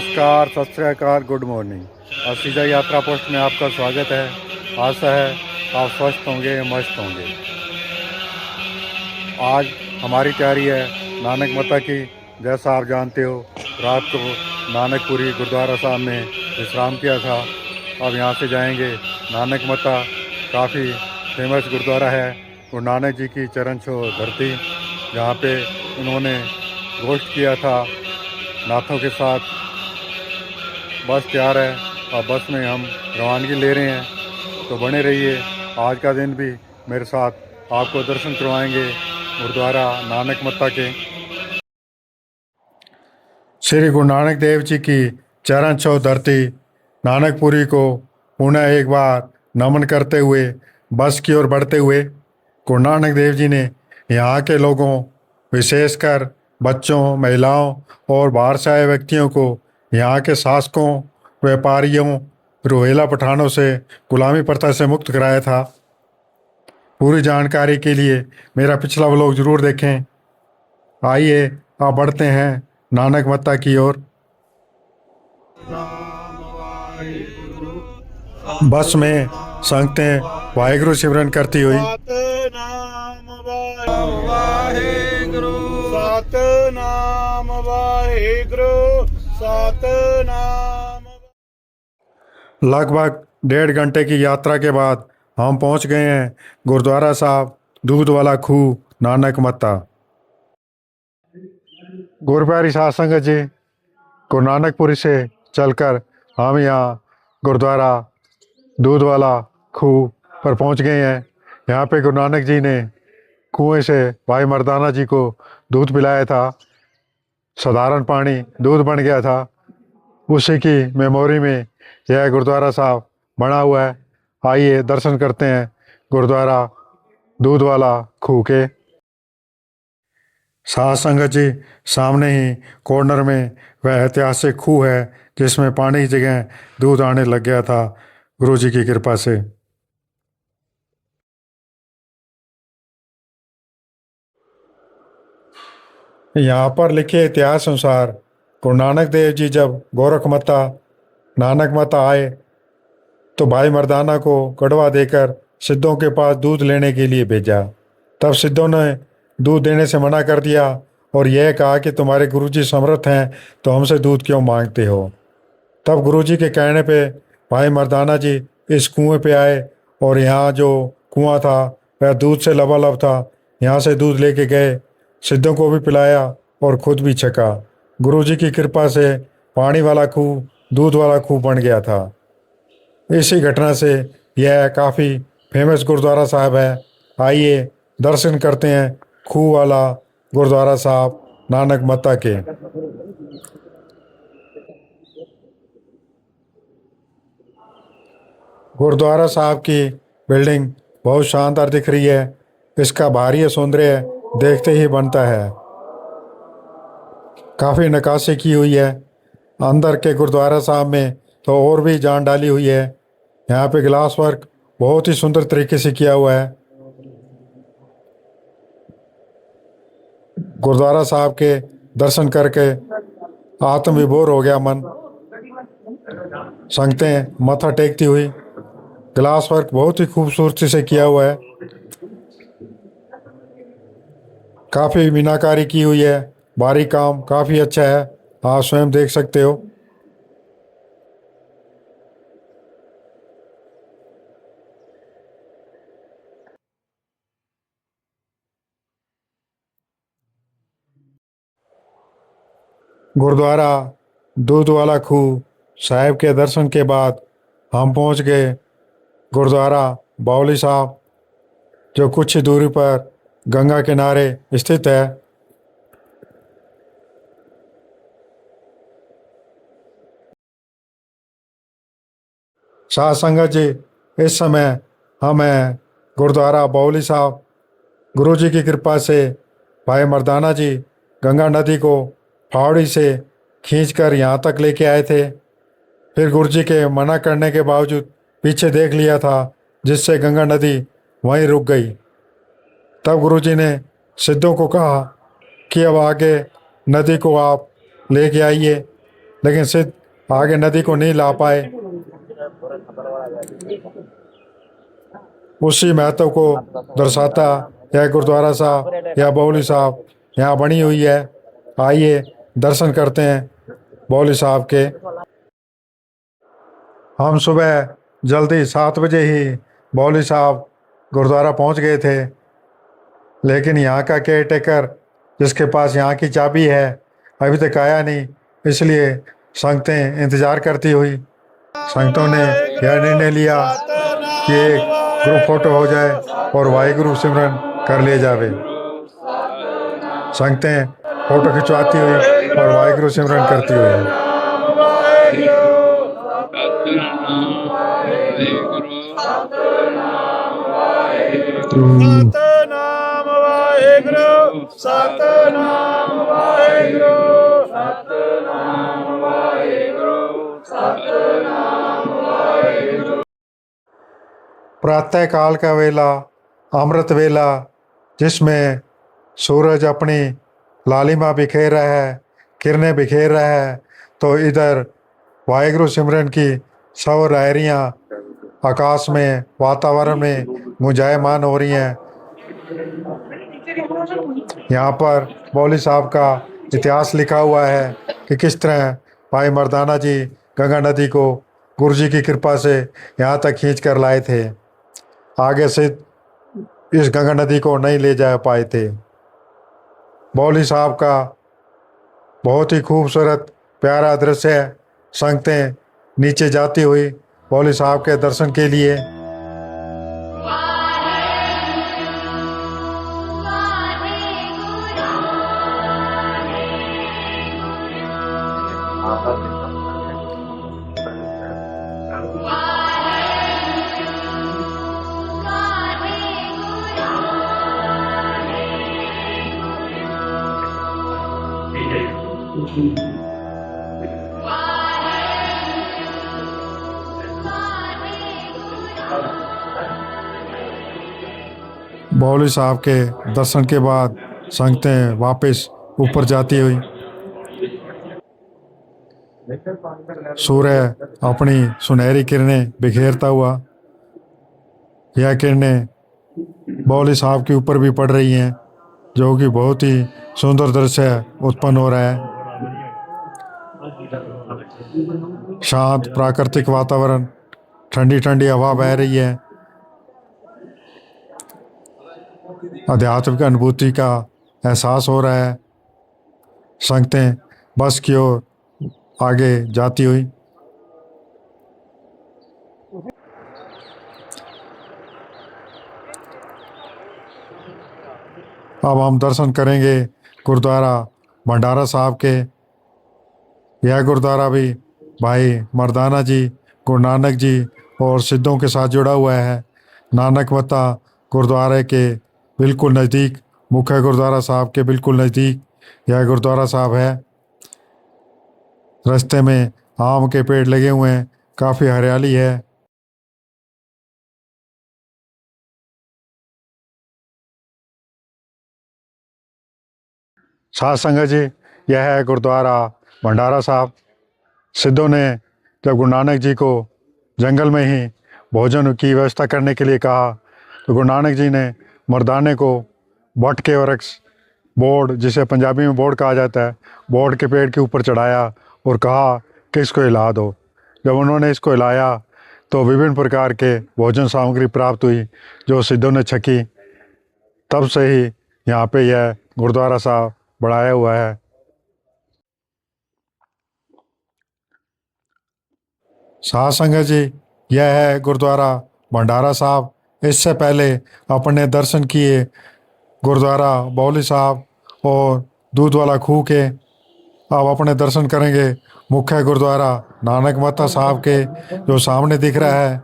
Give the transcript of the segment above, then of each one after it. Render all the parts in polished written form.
नमस्कार, सत श्री अकाल, गुड मॉर्निंग। असीजा यात्रा पोस्ट में आपका स्वागत है। आशा है आप स्वस्थ होंगे, मस्त होंगे। आज हमारी तैयारी है नानक मत्ता की। जैसा आप जानते हो, रात को नानकपुरी गुरुद्वारा साहब में विश्राम किया था। अब यहाँ से जाएंगे नानक मत्ता। काफ़ी फेमस गुरुद्वारा है गुरु नानक जी की चरण छो धरती, जहाँ पे उन्होंने गोष्ठ किया था नाथों के साथ। बस तैयार है और बस में हम रवानगी ले रहे हैं, तो बने रहिए। आज का दिन भी मेरे साथ आपको दर्शन करवाएंगे गुरुद्वारा नानक मत्ता के। श्री गुरु नानक देव जी की चरण छो धरती नानकपुरी को पुनः एक बार नमन करते हुए बस की ओर बढ़ते हुए गुरु नानक देव जी ने यहाँ के लोगों, विशेषकर बच्चों, महिलाओं और बाहर से आए व्यक्तियों को यहाँ के शासकों, व्यापारियों, रोहिला पठानों से गुलामी प्रथा से मुक्त कराया था। पूरी जानकारी के लिए मेरा पिछला व्लॉग जरूर देखें। आइए आप बढ़ते हैं नानक मत्ता की ओर। बस में संगतें वाहिगुरु सिमरन करती हुई सतनाम वाहिगुरु, सतनाम वाहिगुरु, सतनाम। लगभग 1.5 घंटे की यात्रा के बाद हम पहुंच गए हैं गुरुद्वारा साहब दूध वाला खूह नानक मत्ता। गुरु प्यारी साध संगत जी, गुरु नानकपुरी से चलकर हम यहाँ गुरुद्वारा दूध वाला खूह पर पहुंच गए हैं। यहाँ पे गुरु नानक जी ने कुएं से भाई मर्दाना जी को दूध पिलाया था। साधारण पानी दूध बन गया था। उसी की मेमोरी में यह गुरुद्वारा साहब बना हुआ है। आइए दर्शन करते हैं गुरुद्वारा दूध वाला खूह के। साध संगत जी, सामने ही कॉर्नर में वह ऐतिहासिक खूह है जिसमें पानी की जगह दूध आने लग गया था गुरु जी की कृपा से। यहाँ पर लिखे इतिहास अनुसार गुरु नानक देव जी जब गोरखमत्ता नानक मत्ता आए तो भाई मर्दाना को कड़वा देकर सिद्धों के पास दूध लेने के लिए भेजा। तब सिद्धों ने दूध देने से मना कर दिया और यह कहा कि तुम्हारे गुरुजी समर्थ हैं तो हमसे दूध क्यों मांगते हो। तब गुरुजी के कहने पे भाई मर्दाना जी इस कुएं पे आए और यहाँ जो कुआं था वह दूध से लबालब था। यहाँ से दूध लेके गए, सिद्धों को भी पिलाया और खुद भी छका। गुरुजी की कृपा से पानी वाला खूह दूध वाला खूह बन गया था। इसी घटना से यह काफ़ी फेमस गुरुद्वारा साहब है। आइए दर्शन करते हैं खूह वाला गुरुद्वारा साहब नानक मत्ता के। गुरुद्वारा साहब की बिल्डिंग बहुत शानदार दिख रही है। इसका बाहरी सौंदर्य देखते ही बनता है। काफ़ी नक्काशी की हुई है। अंदर के गुरुद्वारा साहब में तो और भी जान डाली हुई है। यहाँ पे ग्लास वर्क बहुत ही सुंदर तरीके से किया हुआ है। गुरुद्वारा साहब के दर्शन करके आत्म विभोर हो गया मन। संगतें माथा टेकती हुई। ग्लास वर्क बहुत ही खूबसूरती से किया हुआ है। काफ़ी मीनाकारी की हुई है। बारीक काम काफ़ी अच्छा है, आप स्वयं देख सकते हो। गुरुद्वारा दूध वाला खूह साहिब के दर्शन के बाद हम पहुंच गए गुरुद्वारा बावली साहब, जो कुछ ही दूरी पर गंगा किनारे स्थित है। साध संगत जी, इस समय हम हैं गुरुद्वारा बावली साहब। गुरु जी की कृपा से भाई मर्दाना जी गंगा नदी को फावड़ी से खींचकर यहाँ तक लेके आए थे। फिर गुरु जी के मना करने के बावजूद पीछे देख लिया था, जिससे गंगा नदी वहीं रुक गई। तब गुरु जी ने सिद्धों को कहा कि अब आगे नदी को आप लेके आइए। लेकिन सिद्ध आगे नदी को नहीं ला पाए। उसी महत्व को दर्शाता यह गुरुद्वारा साहब या बावली साहब यहाँ बनी हुई है। आइए दर्शन करते हैं बावली साहब के। हम सुबह जल्दी 7 बजे ही बावली साहब गुरुद्वारा पहुँच गए थे, लेकिन यहाँ का केयर टेकर जिसके पास यहाँ की चाबी है अभी तक आया नहीं, इसलिए संगतें इंतज़ार करती हुई संगतों ने यह निर्णय लिया कि एक ग्रुप फोटो हो जाए और वाहिगुरु सिमरन कर लिए जावे। संगतें फोटो खिंचवाती हुई और वाहिगुरु सिमरन करती हुई। सतनाम वाहेगुरु सतनाम वाहेगुरु सतनाम वाहेगुरु सतनाम वाहेगुरु। प्रातः काल का वेला, अमृत वेला, जिसमें सूरज अपनी लालिमा बिखेर रहा है, किरणें बिखेर रहा है, तो इधर वाहिगुरु सिमरन की सौ लहरियाँ आकाश में, वातावरण में गुंजायमान हो रही हैं। यहाँ पर बावली साहब का इतिहास लिखा हुआ है कि किस तरह भाई मर्दाना जी गंगा नदी को गुरु जी की कृपा से यहाँ तक खींच कर लाए थे। आगे से इस गंगा नदी को नहीं ले जा पाए थे। बावली साहब का बहुत ही खूबसूरत प्यारा दृश्य है। संगतें नीचे जाती हुई बावली साहब के दर्शन के लिए। बावली साहब के दर्शन के बाद संगतें वापस ऊपर जाती हुई। सूर्य अपनी सुनहरी किरणें बिखेरता हुआ, यह किरणें बावली साहब के ऊपर भी पड़ रही हैं, जो कि बहुत ही सुंदर दृश्य उत्पन्न हो रहा है। शांत प्राकृतिक वातावरण, ठंडी ठंडी हवा बह रही है। आध्यात्मिक अनुभूति का एहसास हो रहा है। संगतें बस की ओर आगे जाती हुई। अब हम दर्शन करेंगे गुरुद्वारा भंडारा साहब के। यह गुरुद्वारा भी भाई मर्दाना जी, गुरु नानक जी और सिद्धों के साथ जुड़ा हुआ है। नानक मता गुरुद्वारे के बिल्कुल नज़दीक, मुख्य गुरुद्वारा साहब के बिल्कुल नज़दीक यह गुरुद्वारा साहब है। रास्ते में आम के पेड़ लगे हुए हैं, काफ़ी हरियाली है। साध संगत जी, यह है गुरुद्वारा भंडारा साहब। सिद्धों ने जब गुरु नानक जी को जंगल में ही भोजन की व्यवस्था करने के लिए कहा, तो गुरु नानक जी ने मर्दाने को बट के वृक्ष, बोर्ड जिसे पंजाबी में बोर्ड कहा जाता है, बोर्ड के पेड़ के ऊपर चढ़ाया और कहा कि इसको हिला दो। जब उन्होंने इसको हिलाया तो विभिन्न प्रकार के भोजन सामग्री प्राप्त हुई, जो सिद्धों ने छकी। तब से ही यहाँ पे यह गुरुद्वारा साहब बढ़ाया हुआ है। साध संगत जी, यह है गुरुद्वारा भंडारा साहब। इससे पहले अपने दर्शन किए गुरुद्वारा बावली साहब और दूध वाला खूह के। अब अपने दर्शन करेंगे मुख्य गुरुद्वारा नानक मता साहब के, जो सामने दिख रहा है।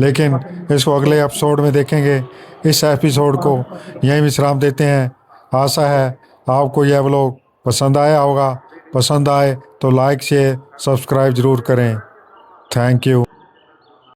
लेकिन इसको अगले एपिसोड में देखेंगे। इस एपिसोड को यहीं विश्राम देते हैं। आशा है आपको यह व्लॉग पसंद आया होगा। पसंद आए तो लाइक, शेयर, सब्सक्राइब ज़रूर करें। Thank you.